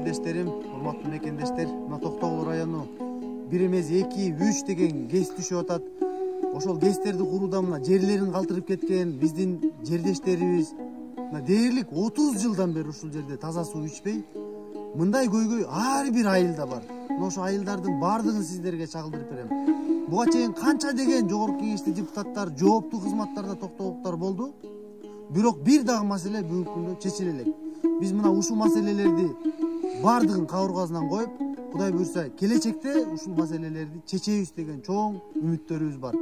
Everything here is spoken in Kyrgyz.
көрдештерим, урматтуу мекендештер, мына Токтогул району 1 эмес 2, 3 деген ГЭС түшүп атат. Ошол ГЭСтерди курууда мына жерлерин калтырып кеткен биздин жердештерибиз мына дээрлик 30 жылдан бери ушул жерде таза суу ичпей, мындай көйгөй ар бир айылда бар. Мына ошо айылдардын баардыгын сиздерге чагылдырып берем. Буга чейин канча деген жогорку кеңештин депутаттар, жооптуу кызматтарда токтогуктар болду. Бирок бир дагы маселе бүгүнкү күндө чечиле элек. Биз мына ушул маселелерди баардыгын кабыргасынан коюп, Кудай буйрса келечекте ушул маселелерди чечебиз деген чоң үмүттөрүбүз бар.